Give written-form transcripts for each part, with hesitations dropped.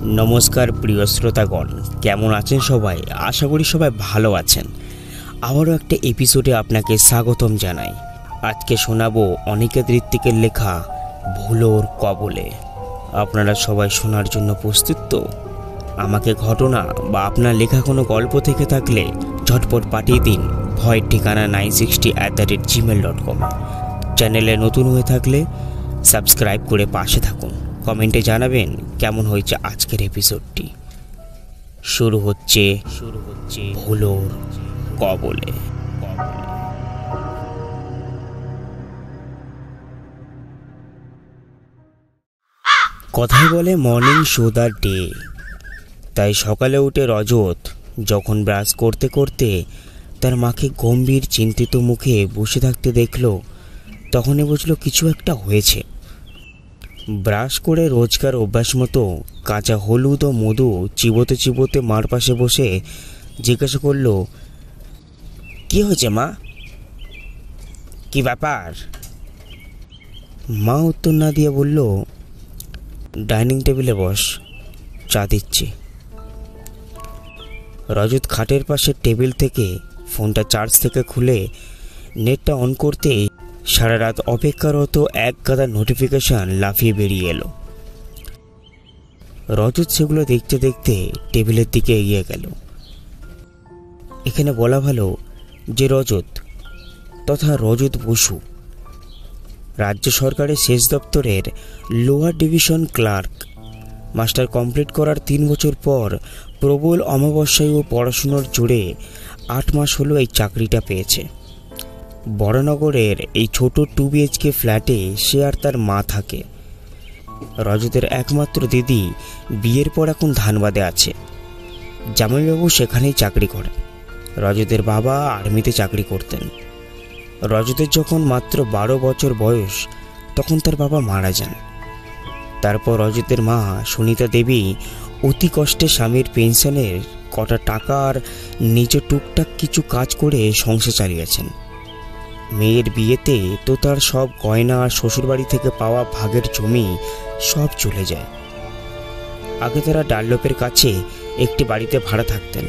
নমস্কার প্রিয় শ্রোতাগণ, কেমন আছেন সবাই? আশা করি সবাই ভালো আছেন। আবারও একটা এপিসোডে আপনাকে স্বাগতম জানাই। আজকে শোনাবো অনিকেত ঋত্বিকের লেখা ভুলোর কবলে। আপনারা সবাই শোনার জন্য প্রস্তুত তো? আমাকে ঘটনা বা আপনার লেখা কোনো গল্প থেকে থাকলে ঝটপট পাঠিয়ে দিন ভয়ের ঠিকানা 960@gmail.com। চ্যানেলে নতুন হয়ে থাকলে সাবস্ক্রাইব করে পাশে থাকুন। কমেন্টে জানাবেন কেমন হয়েছে আজকের এপিসোডটি। শুরু হচ্ছে ভুলোর কবলে। কথায় বলে মর্নিং শো দ্য ডে। তাই সকালে উঠে রজত যখন ব্রাশ করতে করতে তার মাকে গম্ভীর চিন্তিত মুখে বসে থাকতে দেখল, তখনই বুঝলো কিছু একটা হয়েছে। ব্রাশ করে রোজকার অভ্যাস মতো কাঁচা হলুদ ও মধু চিবোতে চিবোতে মার পাশে বসে জিজ্ঞাসা করল, কি হয়েছে মা? কি ব্যাপার? মা উত্তর না দিয়ে বলল, ডাইনিং টেবিলে বস, চা দিচ্ছি। রজত খাটের পাশের টেবিল থেকে ফোনটা চার্জ থেকে খুলে নেটটা অন করতেই সারা রাত অপেক্ষারত এক গাদা নোটিফিকেশন লাফিয়ে বেরিয়ে এলো। রজত সেগুলো দেখতে দেখতে টেবিলের দিকে এগিয়ে গেল। এখানে বলা ভালো যে রজত তথা রজত বসু রাজ্য সরকারের সেচ দপ্তরের lower division clerk. Master complete করার 3 বছর পর প্রবল অমাবস্যায় ও পড়াশুনোর জোরে 8 মাস হলো এই চাকরিটা পেয়েছে। বড়নগরের এই ছোট 2 BHK ফ্ল্যাটে সে আর তার মা থাকে। রজতের একমাত্র দিদি বিয়ের পর এখন ধানবাদে আছে। জামাইবাবু সেখানেই চাকরি করে। রজতের বাবা আর্মিতে চাকরি করতেন। রজতের যখন মাত্র 12 বছর বয়স তখন তার বাবা মারা যান। তারপর রজতের মা সুনিতা দেবী অতি কষ্টে স্বামীর পেনশনের কটা টাকা আর নিজ টুকটাক কিছু কাজ করে সংসার চালিয়েছেন। মেয়ের বিয়েতে তো তার সব গয়না আর শ্বশুরবাড়ি থেকে পাওয়া ভাগের জমি সব চলে যায়। আগে তারা ডানলপের কাছে একটি বাড়িতে ভাড়া থাকতেন।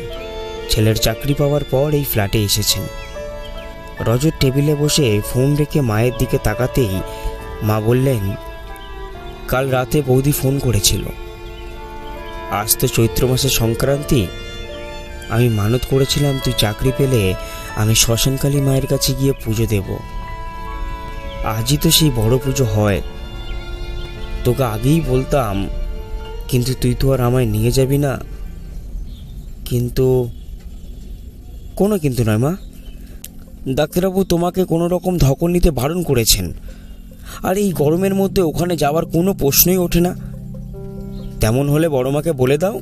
ছেলের চাকরি পাওয়ার পর এই ফ্ল্যাটে এসেছেন। রজত টেবিলে বসে ফোন রেখে মায়ের দিকে তাকাতেই মা বললেন, কাল রাতে বৌদি ফোন করেছিল। আজ তো চৈত্র মাসের সংক্রান্তি। আমি মানত করেছিলাম তুই চাকরি পেলে আমি শ্মশানকালী মায়ের কাছে গিয়ে পুজো দেব। আজই তো সেই বড় পুজো হয়। তোকে আগেই বলতাম, কিন্তু তুই তো আর আমায় নিয়ে যাবি না। কিন্তু কোনো কিন্তু নয় মা, ডাক্তারবাবু তোমাকে কোনো রকম ধকল নিতে বারণ করেছেন। আর এই গরমের মধ্যে ওখানে যাওয়ার কোনো প্রশ্নই ওঠে না। তেমন হলে বড় মাকে বলে দাও,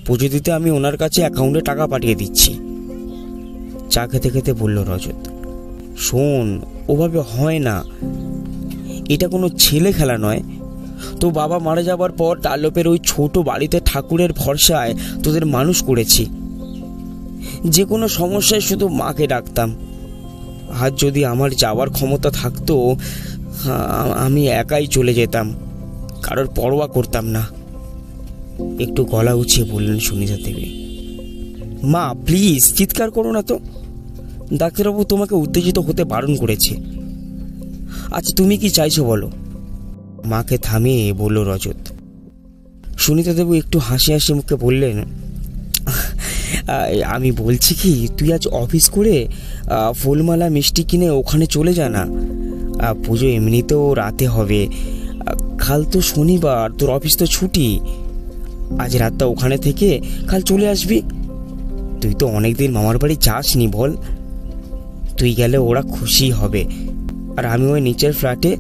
পুজো দিতে আমি ওনার কাছে অ্যাকাউন্টে টাকা পাঠিয়ে দিচ্ছি। চা খেতে খেতে বলল রজত, শোন, ওভাবে হয় না। এটা কোনো ছেলে খেলা নয়। তো বাবা মারা যাবার পর ডালপের ওই ছোট বাড়িতে ঠাকুরের ভরসায় তোদের মানুষ করেছি। যে কোনো সমস্যায় শুধু মাকে ডাকতাম। আজ যদি আমার যাওয়ার ক্ষমতা থাকতো আমি একাই চলে যেতাম, কারোর পরোয়া করতাম না। একটু গলা উঁচিয়ে বললেন সুনিতা দেবী। মা প্লিজ চিৎকার করো না তো। ডাক্তারবাবু তোমাকে উত্তেজিত হতে বারণ করেছে। আচ্ছা তুমি কি চাইছো বলো? মাকে থামিয়ে বলল রজত। সুনিতা দেবী একটু হাসি হাসি মুখে বললেন, আমি বলছি কি, তুই আজ অফিস করে ফুলমালা মিষ্টি কিনে ওখানে চলে যা না। পুজো এমনিতেও রাতে হবে। কাল তো শনিবার, তোর অফিস তো ছুটি। আজ রাতটা ওখানে থেকে কাল চলে আসবি। তুই তো অনেকদিন মামার বাড়ি যাসনি বল। তুই গেলে ওরা খুশি হবে। আর আমি ওই নিচের ফ্ল্যাটে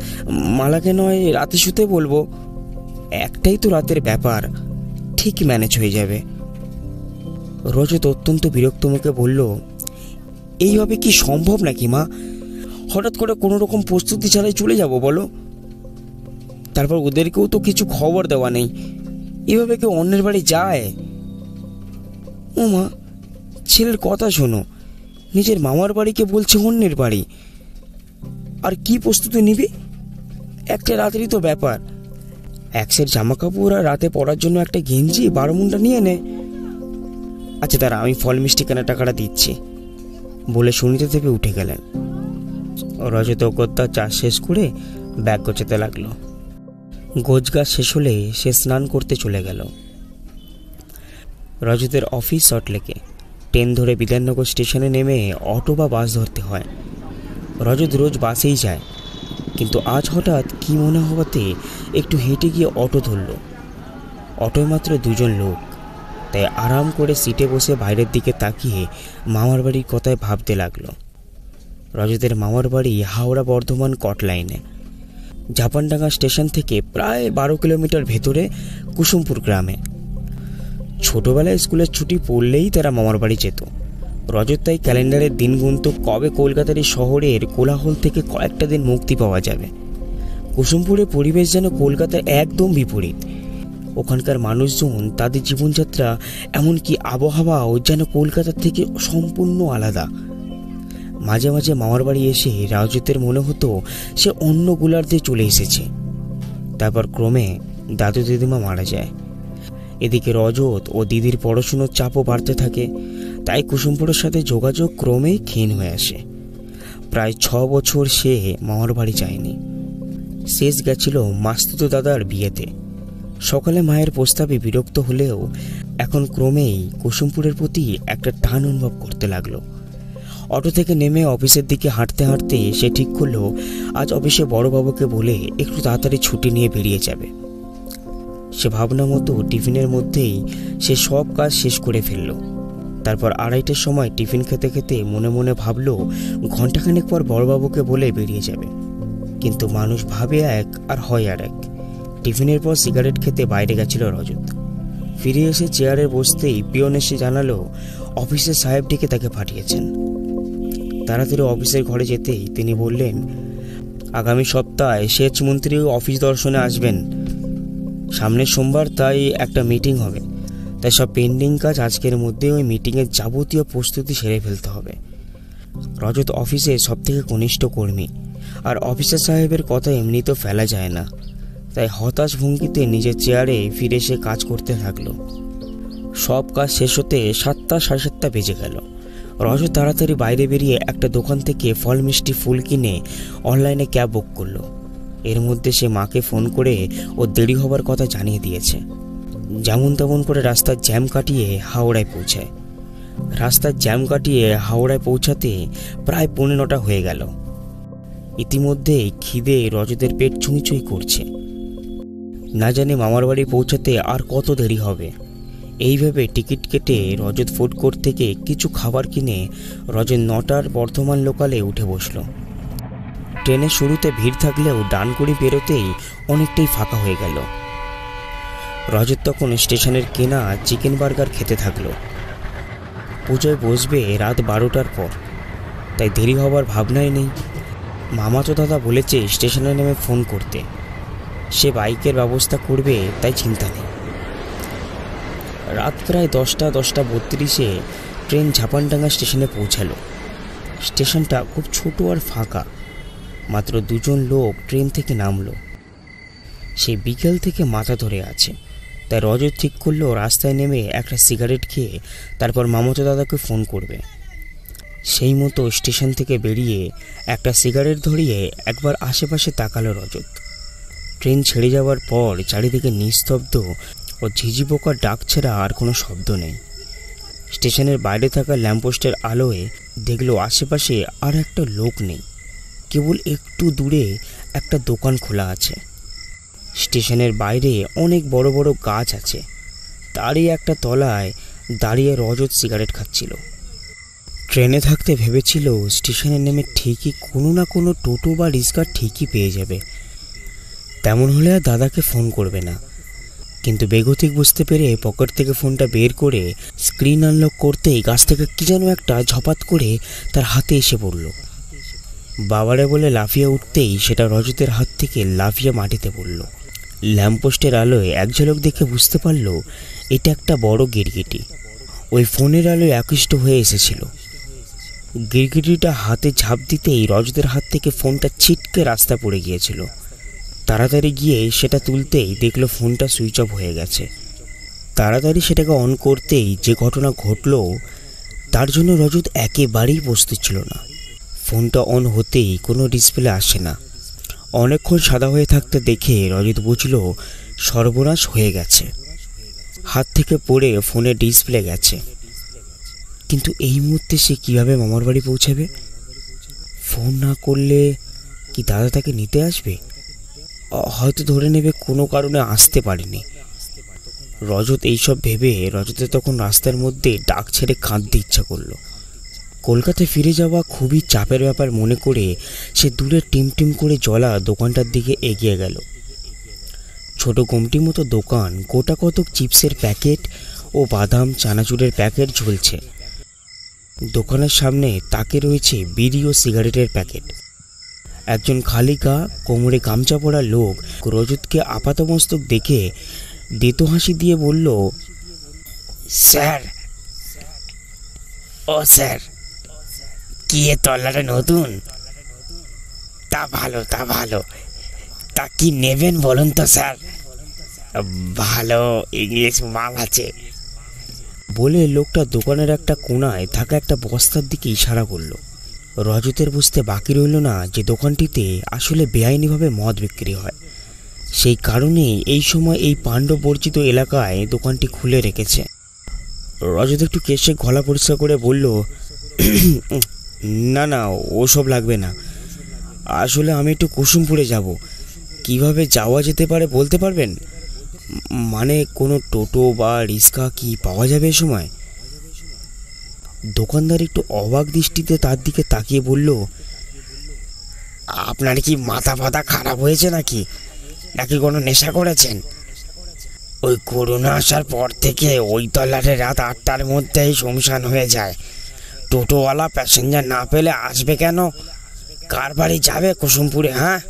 মালাকে নয় রাতে শুতে বলবো। একটাই তো রাতের ব্যাপার, ঠিক ম্যানেজ হয়ে যাবে। রজত অত্যন্ত বিরক্ত মুখে বলল, এইভাবে কি সম্ভব নাকি মা? হঠাৎ করে কোনো রকম প্রস্তুতি ছাড়াই চলে যাব বলো? তারপর ওদেরকেও তো কিছু খবর দেওয়া নেই। এভাবে কেউ অন্যের বাড়ি যায়? ও মা, ছেলের কথা শোনো। নিজের মামার বাড়িকে বলছে অন্যের বাড়ি। আর কি প্রস্তুতি নিবি? একটা রাতেরই তো ব্যাপার। এক সেট জামা কাপড় আর রাতে পরার জন্য একটা গেঞ্জি বারোমুন্ডা নিয়ে নে। আচ্ছা তারা আমি ফল মিষ্টি কেনার টাকাটা দিচ্ছি বলে সুনিতা দেবী উঠে গেলেন। রজত অগত্যা চা শেষ করে ব্যাগ গোছাতে লাগলো। গোছগাছ শেষ হলে সে স্নান করতে চলে গেল। রজতের অফিস সল্টলেকে। ট্রেন ধরে বিধাননগর স্টেশনে নেমে অটো বা বাস ধরতে হয়। রজত রোজ বাসেই যায়, কিন্তু আজ হঠাৎ কি মনে হওয়াতে একটু হেঁটে গিয়ে অটো ধরল। অটোয় মাত্র দুজন লোক, তাই আরাম করে সিটে বসে বাইরের দিকে তাকিয়ে মামার বাড়ির কথায় ভাবতে লাগলো। রজতের মামার বাড়ি হাওড়া বর্ধমান কট লাইনে। জাপানডাঙ্গা স্টেশন থেকে প্রায় 12 কিলোমিটার ভেতরে কুসুমপুর গ্রামে। ছোটবেলায় স্কুলের ছুটি পড়লেই তারা মামার বাড়ি যেত। রজত তাই ক্যালেন্ডারের দিন গুনতো কবে কলকাতার এই শহরের কোলাহল থেকে কয়েকটা দিন মুক্তি পাওয়া যাবে। কুসুমপুরের পরিবেশ যেন কলকাতার একদম বিপরীত। ওখানকার মানুষজন, তাদের জীবনযাত্রা, এমনকি আবহাওয়াও যেন কলকাতার থেকে সম্পূর্ণ আলাদা। মাঝে মাঝে মামার বাড়ি এসে রজতের মনে হতো সে অন্য গোলার্ধে চলে এসেছে। তারপর ক্রমে দাদু দিদিমা মারা যায়। এদিকে রজত ও দিদির পড়াশুনোর চাপও বাড়তে থাকে, তাই কুসুমপুরের সাথে যোগাযোগ ক্রমেই ক্ষীণ হয়ে আসে। প্রায় 6 বছর সে মামার বাড়ি যায়নি। শেষ গেছিল মাস্তুতো দাদার বিয়েতে। সকালে মায়ের প্রস্তাবে বিরক্ত হলেও এখন ক্রমেই কুসুমপুরের প্রতি একটা টান অনুভব করতে লাগলো। অটো থেকে নেমে অফিসের দিকে হাঁটতে হাঁটতে সে ঠিক করলো আজ অফিসে বড়বাবুকে বলে একটু তাড়াতাড়ি ছুটি নিয়ে বেরিয়ে যাবে। সে ভাবনা মতো টিফিনের মধ্যেই সে সব কাজ শেষ করে ফেলল। তারপর 2:30টার সময় টিফিন খেতে খেতে মনে মনে ভাবলো ঘন্টাখানেক পর বড়বাবুকে বলে বেরিয়ে যাবে। কিন্তু মানুষ ভাবে এক আর হয় আর এক। টিফিনের পর সিগারেট খেতে বাইরে গেছিল রজত। ফিরে এসে চেয়ারে বসতেই পিয়ন এসে জানালো অফিসের সাহেবটিকে তাকে পাঠিয়েছেন। তাড়াতাড়ি অফিসের ঘরে যেতেই তিনি বললেন, আগামী সপ্তাহে সেচ মন্ত্রীও অফিস দর্শনে আসবেন। সামনের সোমবার তাই একটা মিটিং হবে, তাই সব পেন্ডিং কাজ আজকের মধ্যে ওই মিটিংয়ের যাবতীয় প্রস্তুতি সেরে ফেলতে হবে। রজত অফিসে সবথেকে কনিষ্ঠ কর্মী, আর অফিসার সাহেবের কথা এমনি তো ফেলা যায় না, তাই হতাশ ভঙ্গিতে নিজের চেয়ারে ফিরে এসে কাজ করতে থাকলো। সব কাজ শেষ হতে 7টা, 7:30 বেজে গেল। রজত তাড়াতাড়ি বাইরে বেরিয়ে একটা দোকান থেকে ফল মিষ্টি ফুল কিনে অনলাইনে ক্যাব বুক করলো। এর মধ্যে সে মাকে ফোন করে ও দেরি হবার কথা জানিয়ে দিয়েছে। যেমন তেমন করে রাস্তার জ্যাম কাটিয়ে হাওড়ায় পৌঁছায়। রাস্তার জ্যাম কাটিয়ে হাওড়ায় পৌঁছাতে প্রায় 9:15 হয়ে গেল। ইতিমধ্যে খিদে রজতের পেট ছুঁই করছে। না জানি মামার বাড়ি পৌঁছাতে আর কত দেরি হবে। এইভাবে টিকিট কেটে রজত ফুড কোর্ট থেকে কিছু খাবার কিনে রজত 9টার বর্ধমান লোকালে উঠে বসল। ট্রেনের শুরুতে ভিড় থাকলেও ডানকুনি বেরোতেই অনেকটাই ফাঁকা হয়ে গেল। রজত তখন স্টেশনের কেনা চিকেন বার্গার খেতে থাকলো। পুজোয় বসবে রাত 12টার পর, তাই দেরি হবার ভাবনাই নেই। মামাতো দাদা বলেছে স্টেশনে নেমে ফোন করতে, সে বাইকের ব্যবস্থা করবে, তাই চিন্তা নেই। রাত প্রায় 10টা, 10:32-এ ট্রেন ঝাপানডাঙ্গা স্টেশনে পৌঁছালো। স্টেশনটা খুব ছোট আর ফাঁকা। মাত্র 2জন লোক ট্রেন থেকে নামলো। সে বিকেল থেকে মাথা ধরে আছে, তাই রজত ঠিক করলো রাস্তায় নেমে একটা সিগারেট খেয়ে তারপর মামাতো দাদাকে ফোন করবে। সেই মতো স্টেশন থেকে বেরিয়ে একটা সিগারেট ধরিয়ে একবার আশেপাশে তাকালো রজত। ট্রেন ছেড়ে যাওয়ার পর চারিদিকে নিস্তব্ধ ও ঝিঝি পোকার ডাক ছাড়া আর কোনো শব্দ নেই। স্টেশনের বাইরে থাকা ল্যাম্পপোস্টের আলোয় দেখলো আশেপাশে আর একটা লোক নেই। কেবল একটু দূরে একটা দোকান খোলা আছে। স্টেশনের বাইরে অনেক বড় বড় গাছ আছে। তারই একটা তলায় দাঁড়িয়ে রজত সিগারেট খাচ্ছিল। ট্রেনে থাকতে ভেবেছিল স্টেশনে নেমে ঠিকই কোনো না কোনো টোটো বা রিক্সা ঠিকই পেয়ে যাবে। তেমন হলে আর দাদাকে ফোন করবে না। কিন্তু বেগতিক বুঝতে পেরে পকেট থেকে ফোনটা বের করে স্ক্রিন আনলক করতেই গাছ থেকে কি যেন একটা ঝপাত করে তার হাতে এসে পড়ল। বাবারে বলে লাফিয়ে উঠতেই সেটা রজতের হাত থেকে লাফিয়ে মাটিতে পড়ল। ল্যাম্পপোস্টের আলোয় এক ঝলক দেখে বুঝতে পারল এটা একটা বড় গিরগিটি। ওই ফোনের আলোয় আকৃষ্ট হয়ে এসেছিল। গিরগিটিটা হাতে ঝাঁপ দিতেই রজতের হাত থেকে ফোনটা ছিটকে রাস্তা পড়ে গিয়েছিল। তাড়াতাড়ি গিয়ে সেটা তুলতেই দেখলো ফোনটা সুইচ অফ হয়ে গেছে। তাড়াতাড়ি সেটাকে অন করতেই যে ঘটনা ঘটল তার জন্য রজত একেবারেই প্রস্তুত ছিল না। ফোনটা অন হতেই কোনো ডিসপ্লে আসে না। অনেকক্ষণ সাদা হয়ে থাকতে দেখে রজত বুঝল সর্বনাশ হয়ে গেছে। হাত থেকে পড়ে ফোনের ডিসপ্লে গেছে। কিন্তু এই মুহূর্তে সে কিভাবে মামার বাড়ি পৌঁছাবে? ফোন না করলে কি দাদা তাকে নিতে আসবে? হয়তো ধরে নেবে কোনো কারণে আসতে পারেনি। রজত এইসব ভেবে রজতের তখন রাস্তার মধ্যে ডাক ছেড়ে কাঁদতে ইচ্ছা করলো। কলকাতায় ফিরে যাওয়া খুবই চাপের ব্যাপার মনে করে সে দূরে টিমটিম করে জ্বলা দোকানটার দিকে এগিয়ে গেল। ছোট গুমটি মতো দোকান, গোটা কতক চিপসের প্যাকেট ও বাদাম চানাচুরের প্যাকেট ঝুলছে। দোকানের সামনে তাকে রয়েছে বিড়ি ও সিগারেটের প্যাকেট। একজন খালি গা কোমরে গামছা পরা লোক রজতকে আপাতমস্তক দেখে দেতো হাসি দিয়ে বলল, স্যার, ও স্যার, কি এ তল্লাটা নতুন? তা ভালো, তা কি নেবেন বলুন তো স্যার? ভালো ইংলিশ মাল আছে বলে লোকটা দোকানের একটা কোণায় থাকা একটা বস্তার দিকে ইশারা করলো। রজতের বুঝতে বাকি রইল না যে দোকানটিতে আসলে বেআইনিভাবে মদ বিক্রি হয়। সেই কারণেই এই সময় এই পাণ্ডবর্জিত এলাকায় দোকানটি খুলে রেখেছে। রজত একটু কেশে গলা পরিষ্কার করে বলল, না ওসব লাগবে না। আসলে আমি একটু কুসুমপুরে যাব। কিভাবে যাওয়া যেতে পারে বলতে পারবেন? মানে কোনো টোটো বা রিক্সা কি পাওয়া যাবে এ সময়? দোকানদার একটু অবাক দৃষ্টিতে তার দিকে তাকিয়ে বলল, আপনার কি মাথা ফাতা খারাপ হয়েছে নাকি কোনো নেশা করেছেন? ওই করোনা আসার পর থেকে ওই তল্লাটে রাত 8টার মধ্যেই শুনশান হয়ে যায়। টোটোওয়ালা প্যাসেঞ্জার না পেলে আসবে কেন? কার বাড়ি যাবে কুসুমপুরে? হ্যাঁ?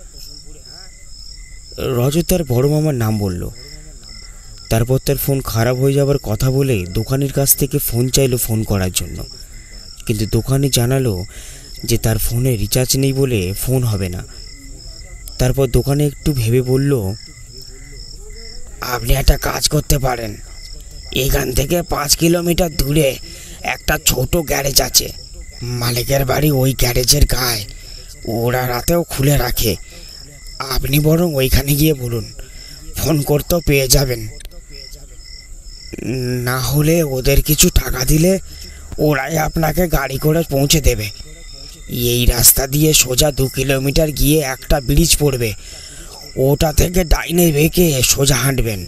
রজত তার বড় মামার নাম বলল। তারপর তার ফোন খারাপ হয়ে যাবার কথা বলে দোকানের কাছ থেকে ফোন চাইলো ফোন করার জন্য, কিন্তু দোকানে জানালো যে তার ফোনে রিচার্জ নেই বলে ফোন হবে না। তারপর দোকানে একটু ভেবে বলল, আপনি একটা কাজ করতে পারেন। এখান থেকে 5 কিলোমিটার দূরে একটা ছোট গ্যারেজ আছে। মালিকের বাড়ি ওই গ্যারেজের গায়ে। ওরা রাতেও খুলে রাখে। আপনি বরং ওইখানে গিয়ে বলুন, ফোন করতেও পেয়ে যাবেন। না হলে ওদের কিছু টাকা দিলে ওরাই আপনাকে গাড়ি করে পৌঁছে দেবে। এই রাস্তা দিয়ে সোজা 2 কিলোমিটার গিয়ে একটা ব্রিজ পড়বে। ওটা থেকে ডাইনে বেঁকে সোজা হাঁটবেন।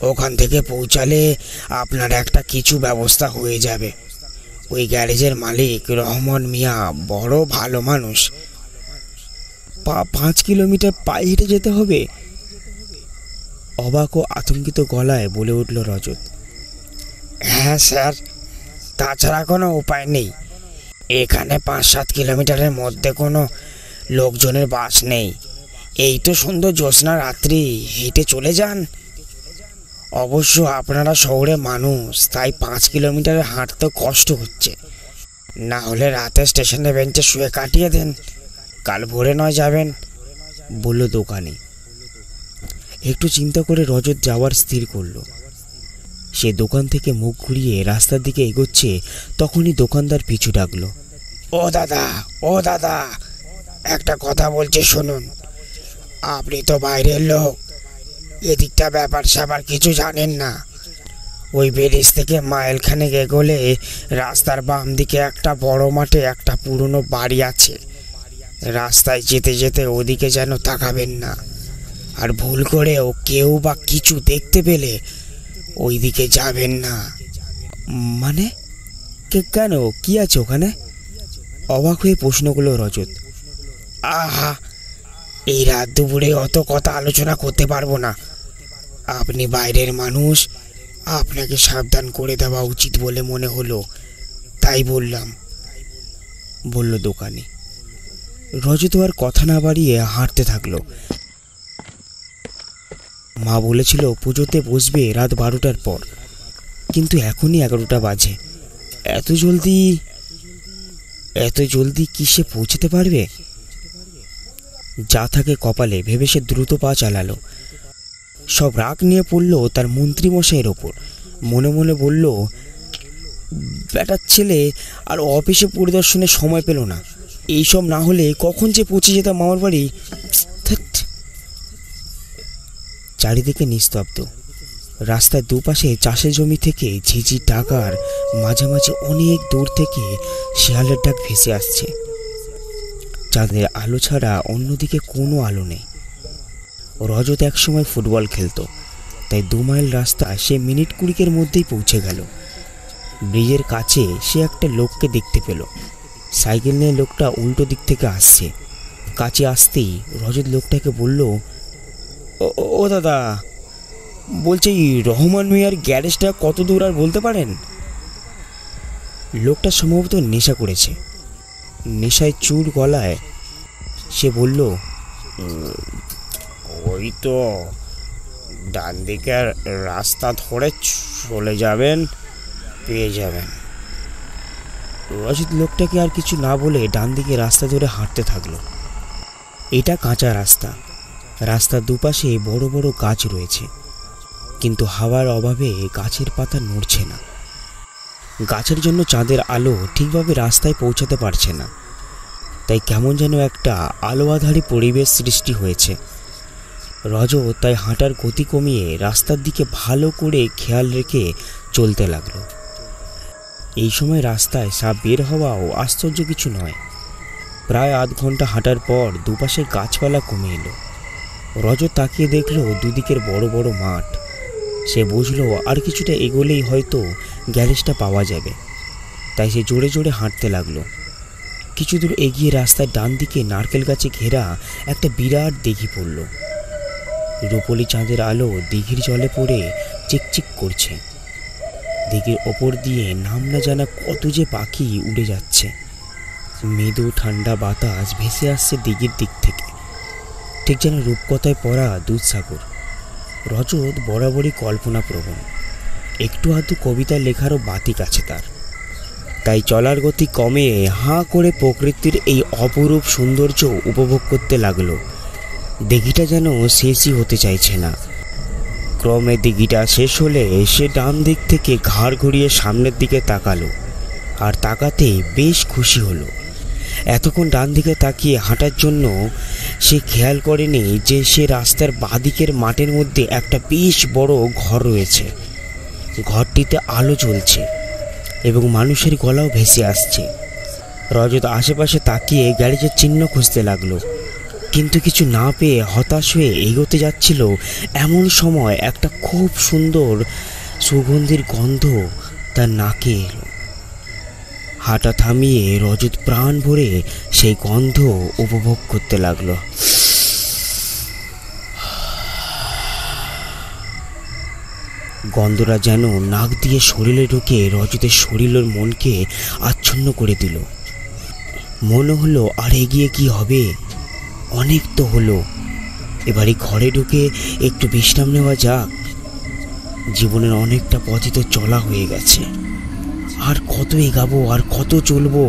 ওখান থেকে পৌঁছালে আপনার একটা কিছু ব্যবস্থা হয়ে যাবে। ওই গ্যারেজের মালিক রহমান মিয়া বড় ভালো মানুষ। 5 কিলোমিটার পায়ে হেঁটে যেতে হবে? অবাক ও আতঙ্কিত গলায় বলে উঠল রজত। হ্যাঁ স্যার, তাছাড়া কোনো উপায় নেই। এখানে 5-7 কিলোমিটারের মধ্যে কোনো লোকজনের বাস নেই। এই তো সুন্দর জ্যোৎস্না রাত্রি, হেঁটে চলে যান। অবশ্য আপনারা শহরে মানুষ, তাই 5 কিলোমিটারে হাঁটতে কষ্ট হচ্ছে। না হলে রাতে স্টেশনে বেঞ্চে শুয়ে কাটিয়ে দেন। কাল ভোরে নয় যাবেন, বলল দোকানি। একটু চিন্তা করে রজত যাওয়ার স্থির করলো। সে দোকান থেকে মুখ ঘুরিয়ে রাস্তার দিকে এগোচ্ছে, তখনই দোকানদার পিছু ডাকলো। ও দাদা, একটা কথা বলছি শুনুন। আপনি তো বাইরের লোক, এদিকটা ব্যাপার স্যাপার কিছু জানেন না। ওই ব্রিজ থেকে মাইলখানেক এগোলে রাস্তার বাম দিকে একটা বড় মাঠে একটা পুরনো বাড়ি আছে। রাস্তায় যেতে যেতে ওদিকে যেন তাকাবেন না। আর ভুল করেও কেউ বা কিছু দেখতে পেলে ওই দিকে যাবেন না। মানে কেন, কি আছে ওখানে? অবাক হয়ে প্রশ্ন করল রজত। আহা, এই রাত দুপুরে অত কথা আলোচনা করতে পারবো না। আপনি বাইরের মানুষ, আপনাকে সাবধান করে দেওয়া উচিত বলে মনে হলো, তাই বললাম, বলল দোকানি। রজত আর কথা না বাড়িয়ে হাঁটতে থাকলো। মা বলেছিল পুজোতে বসবে রাত 12টার পর, কিন্তু এখনই 11টা বাজে। এত জলদি কি সে পৌঁছতে পারবে? যা থাকে কপালে ভেবে সে দ্রুত পা চালালো। সব রাগ নিয়ে পড়ল তার মন্ত্রীমশাইয়ের ওপর। মনে মনে বলল, বেটার ছেলে আর অফিসে পরিদর্শনের সময় পেল না। এইসব না হলে কখন যে পৌঁছে যেতাম মামার বাড়ি। চারিদিকে নিস্তব্ধ। রাস্তার দুপাশে চাষের জমি থেকে ঝিঝি ডাকার মাঝামাঝি অনেক দূর থেকে শেয়ালের ডাক ভেসে আসছে। চাঁদের আলো ছাড়া অন্যদিকে কোনো আলো নেই। রজত একসময় ফুটবল খেলতো, তাই 2 মাইল রাস্তা সে মিনিট 20 মধ্যেই পৌঁছে গেল। ব্রিজের কাছে সে একটা লোককে দেখতে পেল। সাইকেল নিয়ে লোকটা উল্টো দিক থেকে আসছে। কাছে আসতেই রজত লোকটাকে বলল, ও দাদা, বলছি রহমান মিয়ার গ্যারেজটা কত দূর আর বলতে পারেন? লোকটা সম্ভবত নেশা করেছে। নেশায় চুর গলায় সে বলল, ওই তো ডান দিকের রাস্তা ধরে চলে যাবেন, পেয়ে যাবেন। রজত লোকটাকে আর কিছু না বলে ডান দিকে রাস্তা ধরে হাঁটতে থাকলো। এটা কাঁচা রাস্তা। রাস্তার দুপাশে বড় বড় গাছ রয়েছে, কিন্তু হাওয়ার অভাবে গাছের পাতা নড়ছে না। গাছের জন্য চাঁদের আলো ঠিকভাবে রাস্তায় পৌঁছাতে পারছে না, তাই কেমন যেন একটা আলো আধারী পরিবেশ সৃষ্টি হয়েছে। রজত তাই হাঁটার গতি কমিয়ে রাস্তার দিকে ভালো করে খেয়াল রেখে চলতে লাগলো। এই সময় রাস্তায় সাপ বের হওয়াও আশ্চর্য কিছু নয়। প্রায় আধ ঘন্টা হাঁটার পর দুপাশে গাছপালা কমে এলো। রজত তাকিয়ে দেখলো দুদিকের বড় বড় মাঠ। সে বুঝলো আর কিছুটা এগোলেই হয়তো গ্যারেজটা পাওয়া যাবে, তাই সে জোরে জোরে হাঁটতে লাগলো। কিছু দূর এগিয়ে রাস্তার ডান দিকে নারকেল গাছে ঘেরা একটা বিরাট দিঘি পড়ল। রূপলি চাঁদের আলো দিঘির জলে পড়ে চিকচিক করছে। দিঘির ওপর দিয়ে নাম না জানা কত যে পাখি উড়ে যাচ্ছে। মৃদু ঠান্ডা বাতাস ভেসে আসছে দিঘির দিক থেকে, ঠিক যেন রূপকথায় পড়া দুধসাগর। রজত বরাবরই কল্পনাপ্রবণ। একটু আধটু কবিতা লেখারও বাতিক আছে তার, তাই চলার গতি কমে হাঁ করে প্রকৃতির এই অপরূপ সৌন্দর্য উপভোগ করতে লাগলো। দিঘিটা যেন শেষই হতে চাইছে না। ক্রমে দিঘিটা শেষ হলে সে ডান দিক থেকে ঘাড় ঘুরিয়ে সামনের দিকে তাকালো, আর তাকাতে বেশ খুশি হলো। এতক্ষণ ডান দিকে তাকিয়ে হাঁটার জন্য সে খেয়াল করেনি যে সে রাস্তার বাঁদিকের মাঠের মধ্যে একটা বেশ বড় ঘর রয়েছে। ঘরটিতে আলো জ্বলছে এবং মানুষের গলাও ভেসে আসছে। রজত আশেপাশে তাকিয়ে গ্যারেজের চিহ্ন খুঁজতে লাগলো, কিন্তু কিছু না পেয়ে হতাশ হয়ে এগোতে যাচ্ছিল। এমন সময় একটা খুব সুন্দর সুগন্ধির গন্ধ তার নাকে এলো। হাঁটা থামিয়ে রজত প্রাণ ভরে সেই গন্ধ উপভোগ করতে লাগলো। গন্ধটা যেন নাক দিয়ে শরীরে ঢুকে রজতের শরীর ও মনকে আচ্ছন্ন করে দিল। মনে হলো আর এগিয়ে কি হবে, অনেক তো হলো, এবারে ঘরে ঢুকে একটু বিশ্রাম নেওয়া যাক। জীবনের অনেকটা পথই তো চলা হয়ে গেছে, আর কত এগাবো, আর কত চলবো।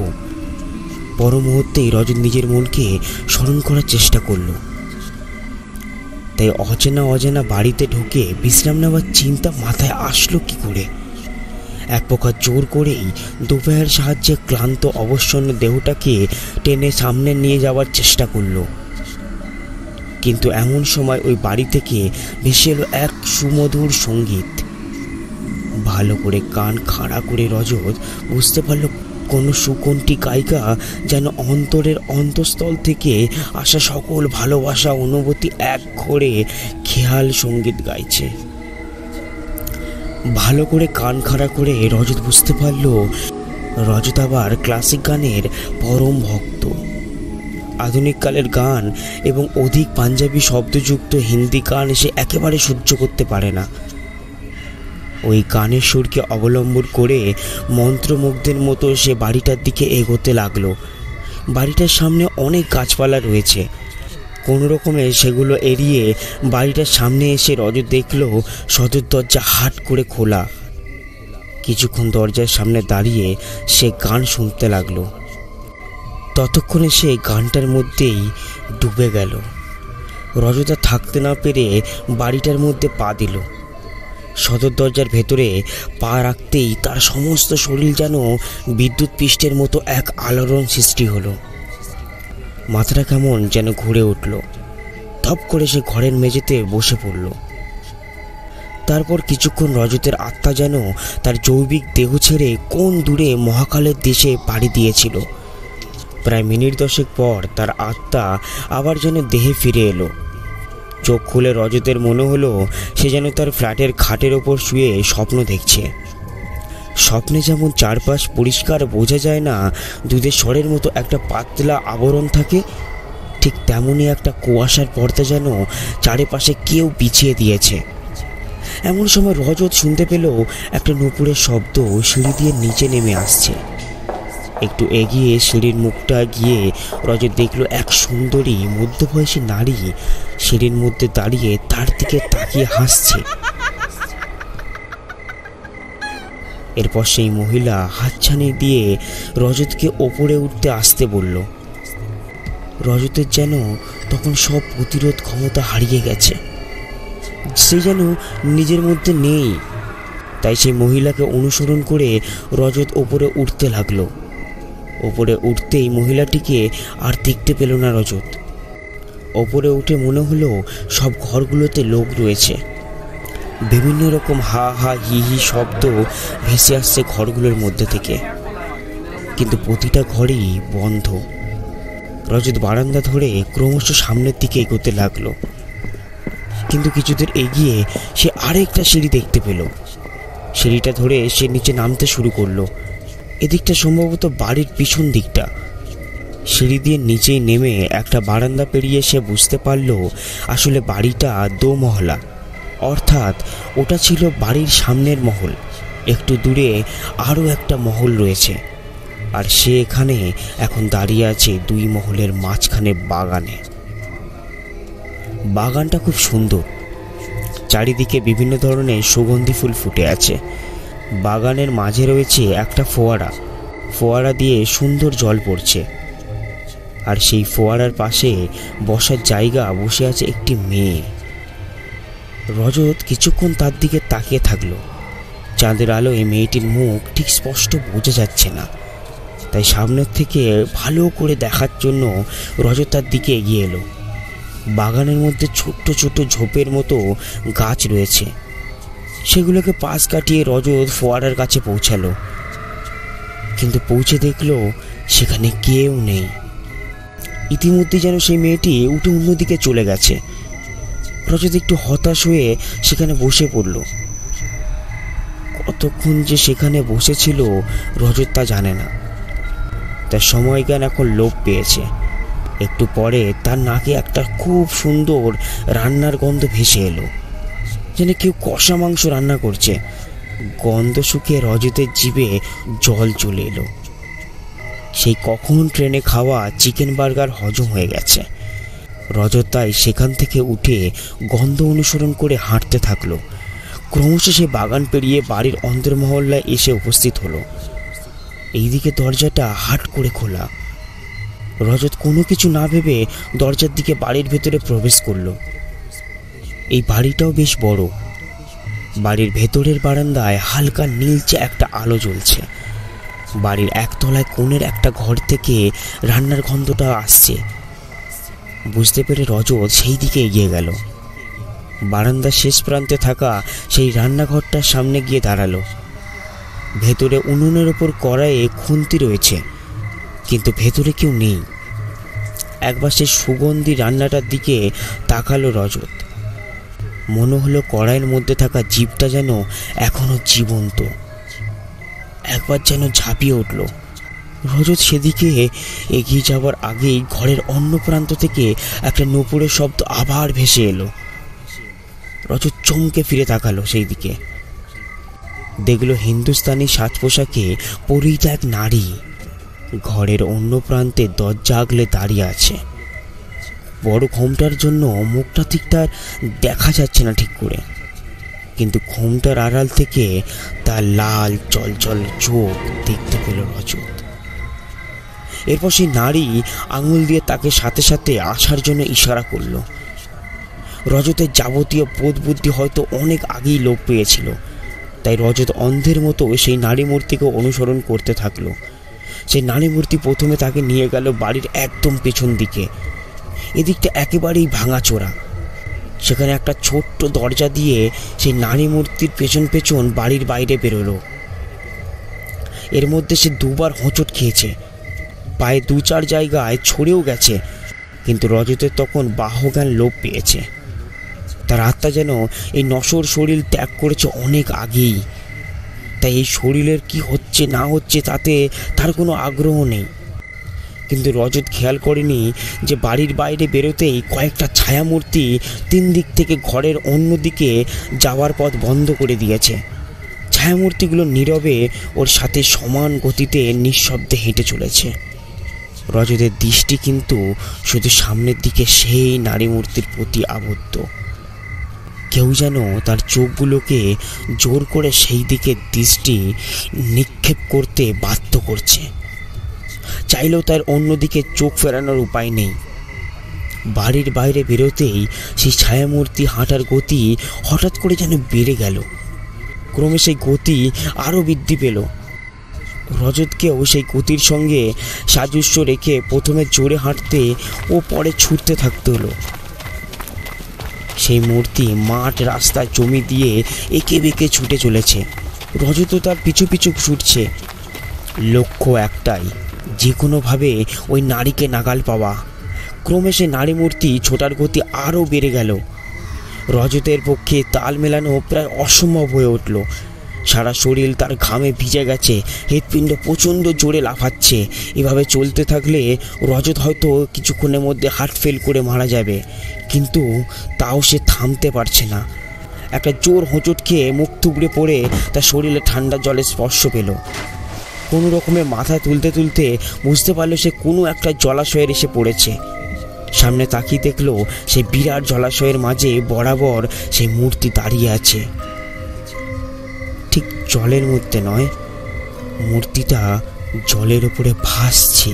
পর মুহূর্তেই রজত নিজের মনকে স্মরণ করার চেষ্টা করলো। তাই অজানা বাড়িতে ঢুকে বিশ্রাম নেওয়ার চিন্তা মাথায় আসলো কি করে। এক প্রকার জোর করেই দুপায়ের সাহায্যে ক্লান্ত অবসন্ন দেহটাকে টেনে সামনে নিয়ে যাওয়ার চেষ্টা করলো। কিন্তু এমন সময় ওই বাড়ি থেকে ভেসে এলো এক সুমধুর সঙ্গীত। ভালো করে কান খাড়া করে রজত বুঝতে পারলো কোনো সুকণ্ঠী গায়িকা যেন অন্তরের অন্তঃস্থল থেকে আসা সকল ভালোবাসা অনুভূতি এক ঘরে খেয়াল সঙ্গীত গাইছে। ভালো করে কান খাড়া করে রজত বুঝতে পারলো রজত আবার ক্লাসিক গানের পরম ভক্ত। আধুনিক কালের গান এবং অধিক পাঞ্জাবি শব্দযুক্ত হিন্দি গান সে একেবারে সহ্য করতে পারে না। ওই গানের সুরকে অবলম্বন করে মন্ত্রমুগ্ধের মতো সে বাড়িটার দিকে এগোতে লাগলো। বাড়িটার সামনে অনেক গাছপালা রয়েছে। কোনো রকমে সেগুলো এড়িয়ে বাড়িটার সামনে এসে রজত দেখলো সদর দরজা হাট করে খোলা। কিছুক্ষণ দরজার সামনে দাঁড়িয়ে সে গান শুনতে লাগলো। ততক্ষণে সে গানটার মধ্যেই ডুবে গেল। রজত আর থাকতে না পেরে বাড়িটার মধ্যে পা দিল। সদর দরজার ভেতরে পা রাখতেই তার সমস্ত শরীর যেন বিদ্যুৎ পৃষ্ঠের মতো এক আলোড়ন সৃষ্টি হলো। মাথাটা কেমন যেন ঘুরে উঠল। ধপ করে সে ঘরের মেঝেতে বসে পড়ল। তারপর কিছুক্ষণ রজতের আত্মা যেন তার জৈবিক দেহ ছেড়ে কোন দূরে মহাকালের দেশে পাড়ি দিয়েছিল। প্রায় মিনিট 10 পর তার আত্মা আবার যেন দেহে ফিরে এলো। চোখ খুলে রজতের মনে হলো সে যেন তার ফ্ল্যাটের খাটের ওপর শুয়ে স্বপ্ন দেখছে। স্বপ্নে যেমন চারপাশ পরিষ্কার বোঝা যায় না, দুধের স্বরের মতো একটা পাতলা আবরণ থাকে, ঠিক তেমনই একটা কুয়াশার পর্দা যেন চারিপাশে কেউ বিছিয়ে দিয়েছে। এমন সময় রজত শুনতে পেল একটা নূপুরের শব্দ সিঁড়ি দিয়ে নিচে নেমে আসছে। একটু এগিয়ে সিঁড়ির মুখটা গিয়ে রজত দেখল এক সুন্দরী মধ্যবয়সী নারী সিঁড়ির মধ্যে দাঁড়িয়ে তার দিকে তাকিয়ে হাসছে। এরপর সেই মহিলা হাতছানি দিয়ে রজতকে ওপরে উঠতে আসতে বলল। রজতের যেন তখন সব প্রতিরোধ ক্ষমতা হারিয়ে গেছে। সে যেন নিজের মধ্যে নেই। তাই সেই মহিলাকে অনুসরণ করে রজত ওপরে উঠতে লাগলো। ওপরে উঠতেই মহিলাটিকে আর দেখতে পেল না রজত। ওপরে উঠে মনে হলো সব ঘরগুলোতে লোক রয়েছে। বিভিন্ন রকম হা হা হি হি শব্দ ভেসে আসছে ঘরগুলোর মধ্যে থেকে, কিন্তু প্রতিটা ঘরই বন্ধ। রজত বারান্দা ধরে ক্রমশ সামনের দিকে এগোতে লাগলো। কিন্তু কিছুদূর এগিয়ে সে আরেকটা সিঁড়ি দেখতে পেল। সিঁড়িটা ধরে সে নিচে নামতে শুরু করলো। এদিকটা সম্ভবত বাড়ির পিছন দিকটা। সিঁড়ি দিয়ে নিচেই নেমে একটা বারান্দা পেরিয়ে সে বুঝতে পারল আসলে বাড়িটা দোমহলা, অর্থাৎ ওটা ছিল বাড়ির সামনের মহল। একটু দূরে আরও একটা মহল রয়েছে, আর সে এখানে এখন দাঁড়িয়ে আছে 2 মহলের মাঝখানে বাগানে। বাগানটা খুব সুন্দর। চারিদিকে বিভিন্ন ধরনের সুগন্ধি ফুল ফুটে আছে। বাগানের মাঝে রয়েছে একটা ফোয়ারা। ফোয়ারা দিয়ে সুন্দর জল পড়ছে, আর সেই ফোয়ারার পাশে বসার জায়গা বসে আছে একটি মেয়ে। রজত কিছুক্ষণ তার দিকে তাকিয়ে থাকলো। চাঁদের আলোয় মেয়েটির মুখ ঠিক স্পষ্ট বোঝা যাচ্ছে না, তাই সামনের থেকে ভালো করে দেখার জন্য রজত তার দিকে এগিয়ে এলো। বাগানের মধ্যে ছোট্ট ছোট্ট ঝোপের মতো গাছ রয়েছে। সেগুলোকে পাশ কাটিয়ে রজত ফোয়ারার কাছে পৌঁছালো, কিন্তু পৌঁছে দেখলো সেখানে কেউ নেই। ইতিমধ্যে যেন সেই মেয়েটি উঠে অন্যদিকে চলে গেছে। রজত একটু হতাশ হয়ে সেখানে বসে পড়ল। কতক্ষণ যে সেখানে বসেছিল রজত তা জানে না। তার সময়জ্ঞান এখন লোপ পেয়েছে। একটু পরে তার নাকে একটা খুব সুন্দর রান্নার গন্ধ ভেসে এলো, যেন কেউ কষা মাংস রান্না করছে। গন্ধ শুকিয়ে রজতের জিভে জল চলে এলো। সেই কখন ট্রেনে খাওয়া চিকেন বার্গার হজম হয়ে গেছে। রজত তাই সেখান থেকে উঠে গন্ধ অনুসরণ করে হাঁটতে থাকলো। ক্রমশ সে বাগান পেরিয়ে বাড়ির অন্তর্মহল্লায় এসে উপস্থিত হলো। এইদিকে দরজাটা হাট করে খোলা। রজত কোনো কিছু না ভেবে দরজার দিকে বাড়ির ভেতরে প্রবেশ করলো। এই বাড়িটাও বেশ বড়। বাড়ির ভেতরের বারান্দায় হালকা নীলচে একটা আলো জ্বলছে। বাড়ির একতলায় কোণের একটা ঘর থেকে রান্নার গন্ধটা আসছে। বুঝতে পেরে রজত সেই দিকে এগিয়ে গেল। বারান্দার শেষ প্রান্তে থাকা সেই রান্নাঘরটার সামনে গিয়ে দাঁড়ালো। ভেতরে উনুনের ওপর কড়াইয়ে খুন্তি রয়েছে, কিন্তু ভেতরে কেউ নেই। একবার সেই সুগন্ধি রান্নাটার দিকে তাকালো রজত। মনে হলো কড়াইয়ের মধ্যে থাকা জীবটা যেন এখনো জীবন্ত। একবার যেন ঝাঁপিয়ে উঠল। রজত সেদিকে এগিয়ে যাওয়ার আগেই ঘরের অন্য প্রান্ত থেকে একটা নূপুরের শব্দ আবার ভেসে এলো। রজত চমকে ফিরে তাকালো সেই দিকে। দেখলো হিন্দুস্তানি সাজ পোশাকে পরিহিত এক নারী ঘরের অন্য প্রান্তে দরজা আগলে দাঁড়িয়ে আছে। বড় ঘোমটার জন্য মুখটা ঠিক তার দেখা যাচ্ছে না ঠিক করে, কিন্তু ঘোমটার আড়াল থেকে তার লাল চলচল চোখ দেখতে পেল রজত। এরপর সেই নারী আঙুল দিয়ে তাকে সাথে সাথে আসার জন্য ইশারা করলো। রজতের যাবতীয় বোধ বুদ্ধি হয়তো অনেক আগেই লোপ পেয়েছিল, তাই রজত অন্ধের মতো সেই নারী মূর্তিকে অনুসরণ করতে থাকলো। সেই নারী মূর্তি প্রথমে তাকে নিয়ে গেল বাড়ির একদম পেছন দিকে। এদিকটা একেবারেই ভাঙাচোরা। সেখানে একটা ছোট্ট দরজা দিয়ে সেই নারী মূর্তির পেছন পেছন বাড়ির বাইরে বেরোলো। এর মধ্যে সে দুবার হোঁচট খেয়েছে, পায়ে 2-4 জায়গায় ছড়েও গেছে, কিন্তু রজতের তখন বাহ্যজ্ঞান লোপ পেয়েছে। তার আত্মা যেন এই নশ্বর শরীর ত্যাগ করেছে অনেক আগেই, তাই এই শরীরের কি হচ্ছে না হচ্ছে তাতে তার কোনো আগ্রহ নেই। কিন্তু রজত খেয়াল করেনি যে বাড়ির বাইরে বেরোতেই কয়েকটা ছায়ামূর্তি 3 দিক থেকে ঘরের অন্য দিকে যাওয়ার পথ বন্ধ করে দিয়েছে। ছায়ামূর্তিগুলো নীরবে ওর সাথে সমান গতিতে নিঃশব্দে হেঁটে চলেছে। রজতের দৃষ্টি কিন্তু শুধু সামনের দিকে সেই নারী মূর্তির প্রতি আবদ্ধ। কেউ যেন তার চোখগুলোকে জোর করে সেই দিকে দৃষ্টি নিক্ষেপ করতে বাধ্য করছে। চাইলেও তার অন্যদিকে চোখ ফেরানোর উপায় নেই। বাড়ির বাইরে বেরোতেই সেই ছায়ামূর্তি হাঁটার গতি হঠাৎ করে যেন বেড়ে গেল। ক্রমে সেই গতি আরও বৃদ্ধি পেল। রজতকেও সেই গতির সঙ্গে সাদৃশ্য রেখে প্রথমে জোরে হাঁটতে ও পরে ছুটতে থাকতে হলো। সেই মূর্তি মাঠ, রাস্তা, জমি দিয়ে এঁকে বেঁকে ছুটে চলেছে। রজতও তার পিছু পিছু ছুটছে। লক্ষ্য একটাই, যে কোনোভাবে ওই নারীকে নাগাল পাওয়া। ক্রমে সে নারী মূর্তি ছোটার গতি আরও বেড়ে গেল। রজতের পক্ষে তাল মেলানো প্রায় অসম্ভব হয়ে উঠল। সারা শরীর তার ঘামে ভিজে গেছে, হৃৎপিণ্ড প্রচণ্ড জোরে লাফাচ্ছে। এভাবে চলতে থাকলে রজত হয়তো কিছুক্ষণের মধ্যে হার্ট ফেল করে মারা যাবে, কিন্তু তাও সে থামতে পারছে না। একটা জোর হোঁচট খেয়ে মুখ থুবড়ে পড়ে তার শরীরে ঠান্ডা জলের স্পর্শ পেল। কোনো রকমে মাথা তুলতে তুলতে বুঝতে পারল সে কোনো একটা জলাশয়ের এসে পড়েছে। সামনে তাকিয়ে দেখলো সেই বিরাট জলাশয়ের মাঝে বরাবর সেই মূর্তি দাঁড়িয়ে আছে। ঠিক জলের মধ্যে নয়, মূর্তিটা জলের উপরে ভাসছে।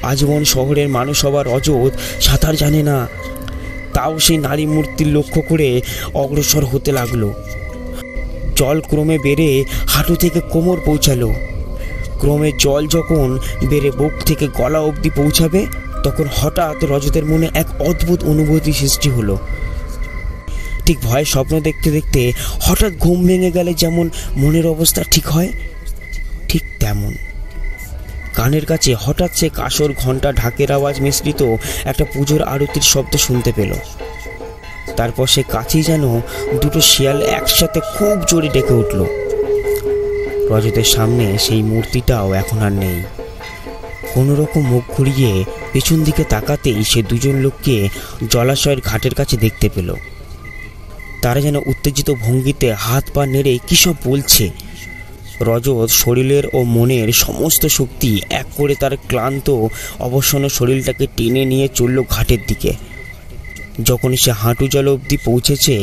আজীবন শহরের মানুষ হবার রজত সাঁতার জানে না, তাও সেই নারী মূর্তির লক্ষ্য করে অগ্রসর হতে লাগলো। জল ক্রমে বেড়ে হাঁটু থেকে কোমর পৌঁছালো। ক্রমে জল যখন বেড়ে বুক থেকে গলা অবধি পৌঁছাবে, তখন হঠাৎ রজতের মনে এক অদ্ভুত অনুভূতি সৃষ্টি হলো। ঠিক ভয়ের স্বপ্ন দেখতে দেখতে হঠাৎ ঘুম ভেঙে গেলে যেমন মনের অবস্থা ঠিক হয়, ঠিক তেমন কানের কাছে হঠাৎ সে কাসর, ঘণ্টা, ঢাকের আওয়াজ মিশ্রিত একটা পুজোর আরতির শব্দ শুনতে পেল। তারপর সে কাছেই যেন দুটো শিয়াল একসাথে খুব জোরে ডেকে উঠল। রজতের সামনে সেই মূর্তিটাও এখন আর নেই। কোনো রকম মুখ ঘুরিয়ে পেছন দিকে তাকাতেই সে দুজন লোককে জলাশয়ের ঘাটের কাছে দেখতে পেল। তারা যেন উত্তেজিত ভঙ্গিতে হাত পা নেড়ে কী সব বলছে। রজত শরীরের ও মনের সমস্ত শক্তি এক করে তার ক্লান্ত অবসন্ন শরীরটাকে টেনে নিয়ে চলল ঘাটের দিকে। যখন সে হাঁটু জল অবধি পৌঁছেছে,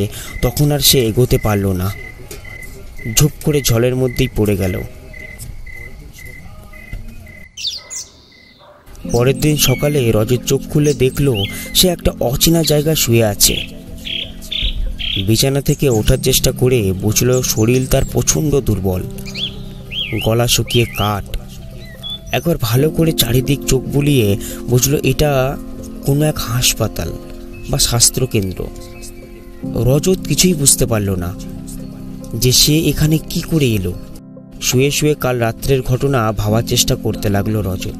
তখন আর সে এগোতে পারল না। ঝুপ করে জলের মধ্যেই পড়ে গেল। পরের দিন সকালে রজত চোখ খুলে দেখল সে একটা অচেনা জায়গায় শুয়ে আছে। বিছানা থেকে ওঠার চেষ্টা করে বুঝল শরীর তার প্রচণ্ড দুর্বল, গলা শুকিয়ে কাঠ। একবার ভালো করে চারিদিক চোখ বুলিয়ে বুঝল এটা কোনো এক হাসপাতাল বা স্বাস্থ্যকেন্দ্র। রজত কিছুই বুঝতে পারল না যে সে এখানে কি করে এলো। শুয়ে শুয়ে কাল রাত্রের ঘটনা ভাবার চেষ্টা করতে লাগলো রজত।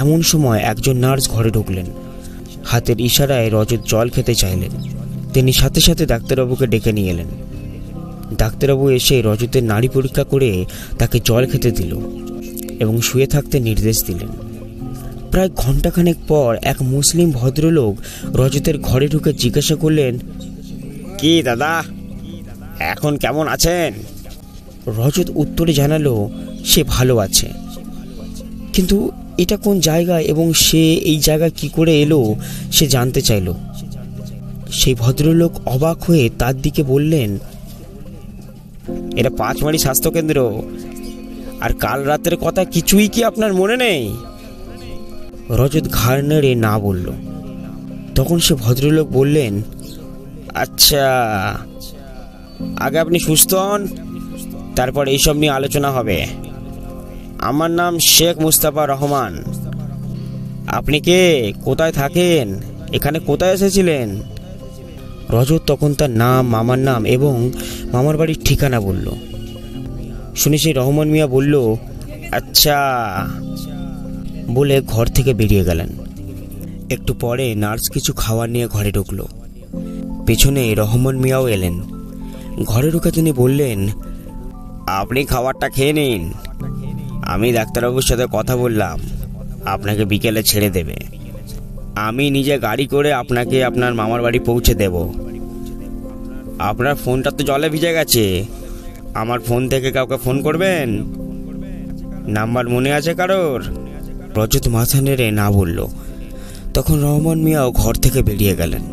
এমন সময় একজন নার্স ঘরে ঢুকলেন। হাতের ইশারায় রজত জল খেতে চাইলেন। তিনি সাথে সাথে ডাক্তারবাবুকে ডেকে নিয়ে এলেন। ডাক্তারবাবু এসে রজতের নাড়ি পরীক্ষা করে তাকে জল খেতে দিল এবং শুয়ে থাকতে নির্দেশ দিলেন। প্রায় ঘণ্টাখানেক পর এক মুসলিম ভদ্রলোক রজতের ঘরে ঢুকে জিজ্ঞাসা করলেন, কি দাদা, এখন কেমন আছেন? রজত উত্তরে জানালো সে ভালো আছে, কিন্তু এটা কোন জায়গা এবং সে এই জায়গায় কি করে এলো সে জানতে চাইল। সেই ভদ্রলোক অবাক হয়ে তার দিকে বললেন, এটা 5 মারি স্বাস্থ্যকেন্দ্র। আর কাল রাতের কথা কিছুই কি আপনার মনে নেই? রজত ঘাড় নেড়ে না বলল। তখন সে ভদ্রলোক বললেন, আচ্ছা, আগে আপনি সুস্থ হন, তারপর এইসব নিয়ে আলোচনা হবে। আমার নাম শেখ মুস্তাফা রহমান। আপনি কে? কোথায় থাকেন? এখানে কোথায় এসেছিলেন? রজত তখন তার নাম, মামার নাম এবং মামার বাড়ির ঠিকানা বলল। শুনে সেই রহমান মিয়া বলল, আচ্ছা, বলে ঘর থেকে বেরিয়ে গেলেন। একটু পরে নার্স কিছু খাবার নিয়ে ঘরে ঢুকলো। পেছনে রহমান মিয়াও এলেন। ঘরে ঢুকে তিনি বললেন, আপনি খাবারটা খেয়ে নিন। আমি ডাক্তারবাবুর সাথে কথা বললাম, আপনাকে বিকেলে ছেড়ে দেবে। আমি নিজে গাড়ি করে আপনাকে আপনার মামার বাড়ি পৌঁছে দেব। আপনার ফোনটা তো জলে ভিজে গেছে। আমার ফোন থেকে কাউকে ফোন করবেন? নাম্বার মনে আছে কারোর? রজত মাথা নেড়ে না বলল। তখন রহমান মিয়াও ঘর থেকে বেরিয়ে গেলেন।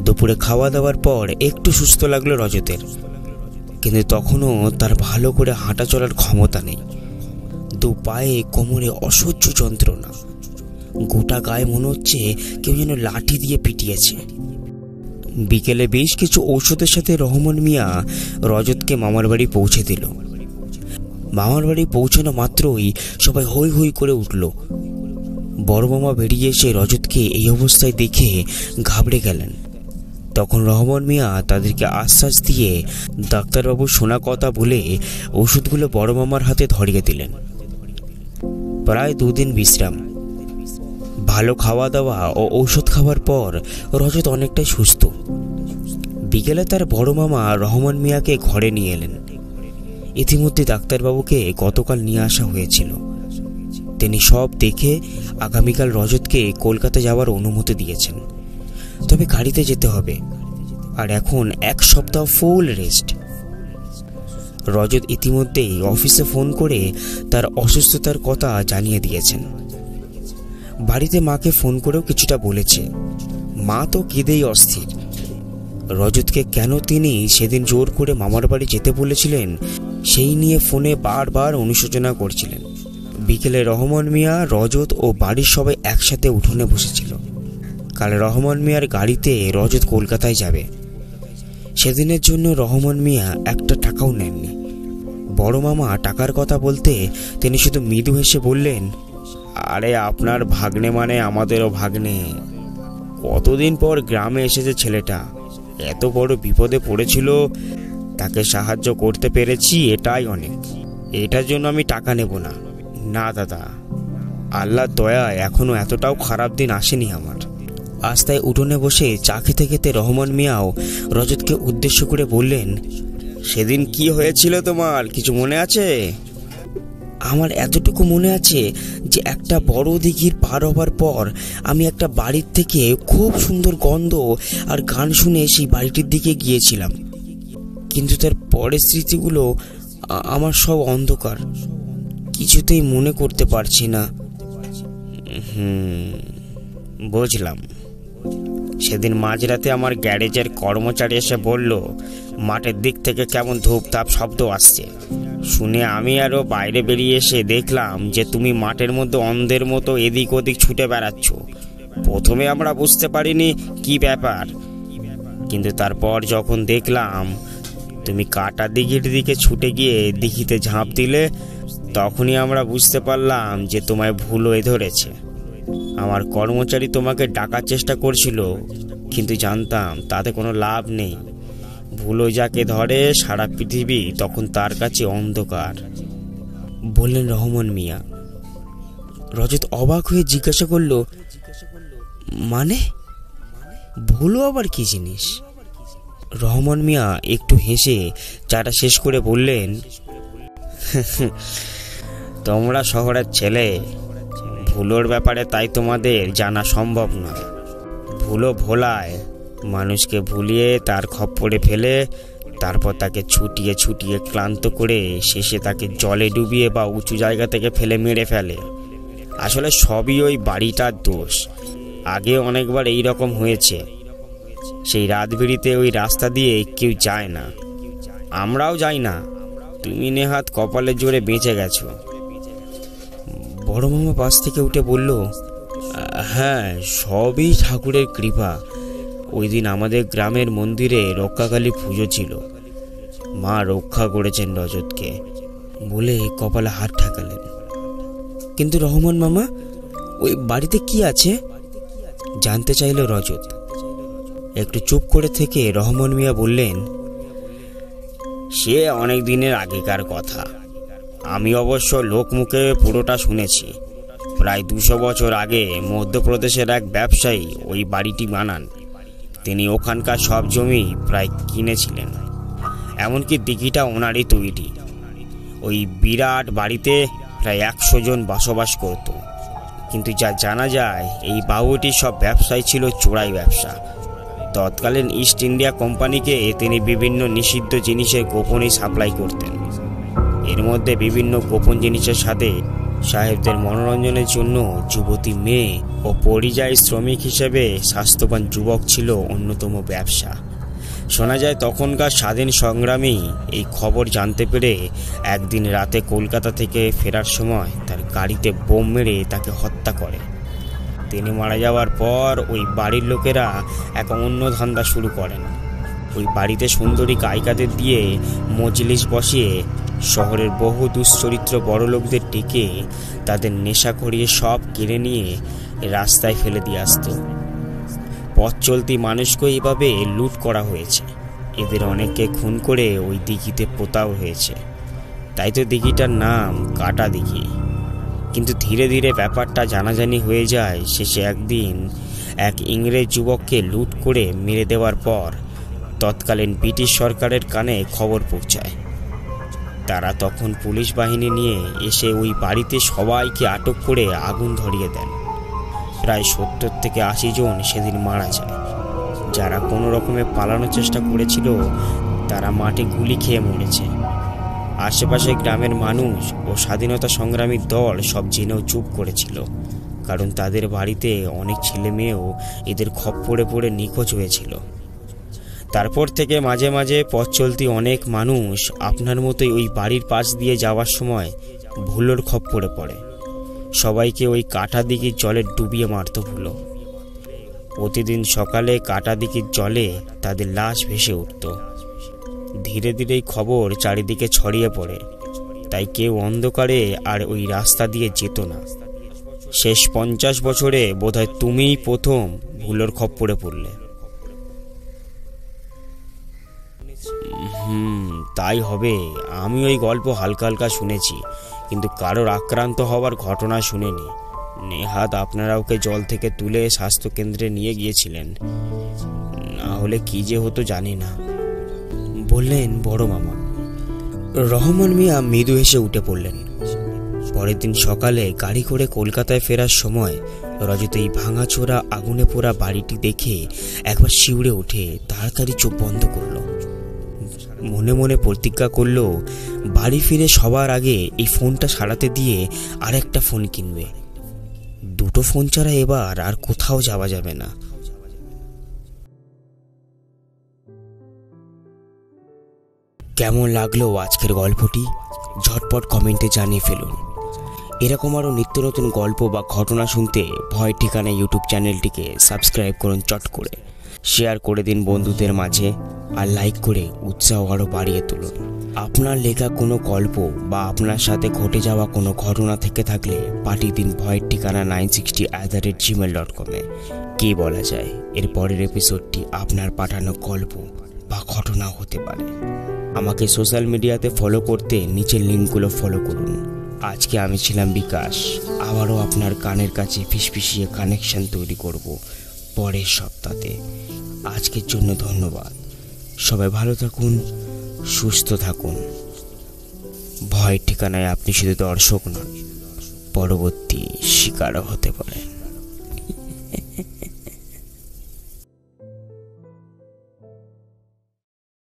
দুপুরে খাওয়া দাওয়ার পর একটু সুস্থ লাগলো রজতের, কিন্তু তখনও তার ভালো করে হাঁটা চলার ক্ষমতা নেই। দু পায়ে কোমরে অসহ্য যন্ত্রণা, গোটা গায়ে মনে হচ্ছে কেউ যেন লাঠি দিয়ে পিটিয়েছে। বিকেলে বেশ কিছু ঔষধের সাথে রহমান মিয়া রজতকে মামার বাড়ি পৌঁছে দিল। মামার বাড়ি পৌঁছানো মাত্রই সবাই হৈ হৈ করে উঠল। বড় মামা বেরিয়ে এসে রজতকে এই অবস্থায় দেখে ঘাবড়ে গেলেন। তখন রহমান মিয়া তাদেরকে আশ্বাস দিয়ে ডাক্তারবাবু শোনা কথা বলে ওষুধগুলো বড় মামার হাতে ধরিয়ে দিলেন। প্রায় 2 দিন বিশ্রাম, ভালো খাওয়া দাওয়া ও ঔষধ খাওয়ার পর রজত অনেকটাই সুস্থ। বিকেলে তার বড় মামা রহমান মিয়াকে ঘরে নিয়ে এলেন। ইতিমধ্যে ডাক্তারবাবুকে গতকাল নিয়ে আসা হয়েছিল। তিনি সব দেখে আগামীকাল রজতকে কলকাতা যাওয়ার অনুমতি দিয়েছেন। তবে গাড়িতে যেতে হবে, আর এখন 1 সপ্তাহ ফুল রেস্ট। রজত ইতিমধ্যেই অফিসে ফোন করে তার অসুস্থতার কথা জানিয়ে দিয়েছেন। বাড়িতে মাকে ফোন করেও কিছুটা বলেছে। মা তো কেঁদেই অস্থির। রজতকে কেন তিনি সেদিন জোর করে মামার বাড়ি যেতে বলেছিলেন সেই নিয়ে ফোনে বারবার অনুশোচনা করছিলেন। বিকেলে রহমান মিয়া, রজত ও বাড়ির সবাই একসাথে উঠোনে বসেছিল। কাল রহমান মিয়ার গাড়িতে রজত কলকাতায় যাবে। সেদিনের জন্য রহমান মিয়া 1 টাকাও নেননি। বড় মামা টাকার কথা বলতে তিনি শুধু মৃদু হেসে বললেন, আরে আপনার ভাগ্নে মানে আমাদেরও ভাগ্নে। কতদিন পর গ্রামে এসেছে ছেলেটা, এত বড় বিপদে পড়েছিল, তাকে সাহায্য করতে পেরেছি, এটাই অনেক। এটার জন্য আমি টাকা নেব না। না দাদা, আল্লাহর দয়ায় এখনো এতটাও খারাপ দিন আসেনি আমার। আস্তায় উঠোনে বসে চা খেতে খেতে রহমান মিয়াও রজতকে উদ্দেশ্য করে বললেন, সেদিন কি হয়েছিল তোমার কিছু মনে আছে? আমার এতটুকু মনে আছে যে একটা বড় দিঘির পার হবার পর আমি একটা বাড়ির থেকে খুব সুন্দর গন্ধ আর গান শুনে সেই বাড়িটির দিকে গিয়েছিলাম, কিন্তু তার পরের স্মৃতিগুলো আমার সব অন্ধকার, কিছুতেই মনে করতে পারছি না। বুঝলাম। সেদিন মাঝরাতে আমার গ্যারেজের কর্মচারী এসে বলল, মাঠের দিক থেকে কেমন ধূপধাপ শব্দ আসছে। শুনে আমি আরও বাইরে বেরিয়ে এসে দেখলাম যে তুমি মাঠের মধ্যে অন্ধের মতো এদিক ওদিক ছুটে বেড়াচ্ছ। প্রথমে আমরা বুঝতে পারিনি কি ব্যাপার, কিন্তু তারপর যখন দেখলাম তুমি কাটা দিঘির দিকে ছুটে গিয়ে দিঘিতে ঝাঁপ দিলে, তখনই আমরা বুঝতে পারলাম যে তোমায় ভুল হয়ে ধরেছে। আমার কর্মচারী তোমাকে ডাকার চেষ্টা করছিল, কিন্তু জানতাম তাতে কোনো লাভ নেই। ভুলো যাকে ধরে সারা পৃথিবী তখন তার কাছে অন্ধকার, বললেন রহমান মিয়া। রজত অবাক হয়ে জিজ্ঞাসা করল, মানে ভুলো আবার কি জিনিস? রহমান মিয়া একটু হেসে চাটা শেষ করে বললেন, তোমরা শহরের ছেলে, ভুলোর ব্যাপারে তাই তোমাদের জানা সম্ভব নয়। ভুলো ভোলায়, মানুষকে ভুলিয়ে তার খপ্পরে ফেলে তারপর তাকে ছুটিয়ে ছুটিয়ে ক্লান্ত করে শেষে তাকে জলে ডুবিয়ে বা উঁচু জায়গা থেকে ফেলে মেরে ফেলে। আসলে সবই ওই বাড়িটার দোষ। আগে অনেকবার এই রকম হয়েছে। সেই রাত বিড়িতে ওই রাস্তা দিয়ে কেউ যায় না, আমরাও যাই না, তুমি নেহাত কপালের জোরে বেঁচে গেছো। বড় মামা পাশ থেকে উঠে বলল, হ্যাঁ, সবই ঠাকুরের কৃপা। ওই দিন আমাদের গ্রামের মন্দিরে রক্ষাকালী পুজো ছিল, মা রক্ষা করেছেন রজতকে, বলে কপালে হাত ঠেকালেন। কিন্তু রহমান মামা, ওই বাড়িতে কি আছে জানতে চাইল রজত। একটু চুপ করে থেকে রহমান মিয়া বললেন, সে অনেক দিনের আগেকার কথা। আমি অবশ্য লোকমুখে পুরোটা শুনেছি। প্রায় 200 বছর আগে মধ্যপ্রদেশের এক ব্যবসায়ী ওই বাড়িটি বানান। তিনি ওখানকার সব জমি প্রায় কিনেছিলেন, এমনকি দিঘিটা ওনারই তৈরি। ওই বিরাট বাড়িতে প্রায় 100 জন বসবাস করত। কিন্তু যা জানা যায়, এই বাবুটির সব ব্যবসায় ছিল চোরাই ব্যবসা। তৎকালীন ইস্ট ইন্ডিয়া কোম্পানিকে তিনি বিভিন্ন নিষিদ্ধ জিনিসের গোপনে সাপ্লাই করতেন। এর মধ্যে বিভিন্ন গোপন জিনিসের সাথে সাহেবদের মনোরঞ্জনের জন্য যুবতী মেয়ে ও পরিযায়ী শ্রমিক হিসেবে স্বাস্থ্যবান যুবক ছিল অন্যতম ব্যবসা। শোনা যায় তখনকার স্বাধীন সংগ্রামী এই খবর জানতে পেরে একদিন রাতে কলকাতা থেকে ফেরার সময় তার গাড়িতে বোম মেরে তাকে হত্যা করে। তিনি মারা যাওয়ার পর ওই বাড়ির লোকেরা এক অন্য ধান্দা শুরু করেন। ওই বাড়িতে সুন্দরী গায়িকাদের দিয়ে মজলিস বসিয়ে শহরের বহু দুশ্চরিত্র বড়লোকদের ডেকে তাদের নেশা করিয়ে সব কেড়ে নিয়ে রাস্তায় ফেলে দিয়ে আসত। পথ চলতি মানুষকে এইভাবে লুট করা হয়েছে। এদের অনেককে খুন করে ওই দিঘিতে পোতাও হয়েছে। তাই তো দিঘিটার নাম কাটা দিঘি। কিন্তু ধীরে ধীরে ব্যাপারটা জানাজানি হয়ে যায়। শেষে একদিন এক ইংরেজ যুবককে লুট করে মেরে দেওয়ার পর তৎকালীন ব্রিটিশ সরকারের কানে খবর পৌঁছায়। তারা তখন পুলিশ বাহিনী নিয়ে এসে ওই বাড়িতে সবাইকে আটক করে আগুন ধরিয়ে দেন। প্রায় 70 থেকে 80 জন সেদিন মারা যায়। যারা কোনো রকমে পালানোর চেষ্টা করেছিল তারা মাঠে গুলি খেয়ে মরেছে। আশেপাশে গ্রামের মানুষ ও স্বাধীনতা সংগ্রামীর দল সব জেনেও চুপ করেছিল, কারণ তাদের বাড়িতে অনেক ছেলে মেয়েও এদের খপ্পরে পড়ে নিখোঁজ হয়েছিল। তারপর থেকে মাঝে মাঝে পথ চলতি অনেক মানুষ আপনার মতোই ওই বাড়ির পাশ দিয়ে যাওয়ার সময় ভুলোর খপ্পরে পড়ে। সবাইকে ওই কাটা দিঘির জলে ডুবিয়ে মারত ভুলো। প্রতিদিন সকালে কাটা দিঘির জলে তাদের লাশ ভেসে উঠত। ধীরে ধীরে এই খবর চারিদিকে ছড়িয়ে পড়ে, তাই কেউ অন্ধকারে আর ওই রাস্তা দিয়ে যেত না। শেষ 50 বছরে বোধহয় তুমিই প্রথম ভুলোর খপ্পরে পড়লে। তাই হবে। আমি ওই গল্প হালকা হালকা শুনেছি, কিন্তু কারোর আক্রান্ত হওয়ার ঘটনা শুনিনি। নেহাত আপনারা ওকে জল থেকে তুলে স্বাস্থ্যকেন্দ্রে নিয়ে গিয়েছিলেন, না হলে কি যে হতো জানি না, বললেন বড় মামা। রহমান মিয়া মৃদু হেসে উঠে পড়লেন। পরের দিন সকালে গাড়ি করে কলকাতায় ফেরার সময় রজত এই ভাঙাচোরা আগুনে পোড়া বাড়িটি দেখে একবার শিউরে উঠে তাড়াতাড়ি চোখ বন্ধ করল। মনে মনে প্রতিজ্ঞা করল, বাড়ি ফিরে সবার আগে এই ফোনটা সারাতে দিয়ে আর একটা ফোন কিনবে। 2টো ফোন ছাড়া এবার আর কোথাও যাওয়া যাবে না। কেমন লাগলো আজকের গল্পটি ঝটপট কমেন্টে জানিয়ে ফেলুন। এরকম আরও নিত্য নতুন গল্প বা ঘটনা শুনতে ভয় ঠিকানা ইউটিউব চ্যানেলটিকে সাবস্ক্রাইব করুন চট করে, শেয়ার করে দিন বন্ধুদের মাঝে, আর লাইক করে উৎসাহ আরও বাড়িয়ে তুলুন। আপনার লেখা কোনো গল্প বা আপনার সাথে ঘটে যাওয়া কোনো ঘটনা থেকে থাকলে পাঠিয়ে দিন ভয়ের ঠিকানা 960@gmail.com-এ। কি বলা যায়, এর পরের এপিসোডটি আপনার পাঠানো গল্প বা ঘটনা হতে পারে। আমাকে সোশ্যাল মিডিয়াতে ফলো করতে নিচের লিঙ্কগুলো ফলো করুন। আজকে আমি ছিলাম বিকাশ। আবারও আপনার কানের কাছে ফিসফিসিয়ে কানেকশন তৈরি করব পরের সপ্তাহে। আজকের জন্য ধন্যবাদ। সবাই ভালো থাকুন, সুস্থ থাকুন। ভয়ের ঠিকানায় আপনি শুধু দর্শক নন, পরবর্তী শিকারও হতে পারেন।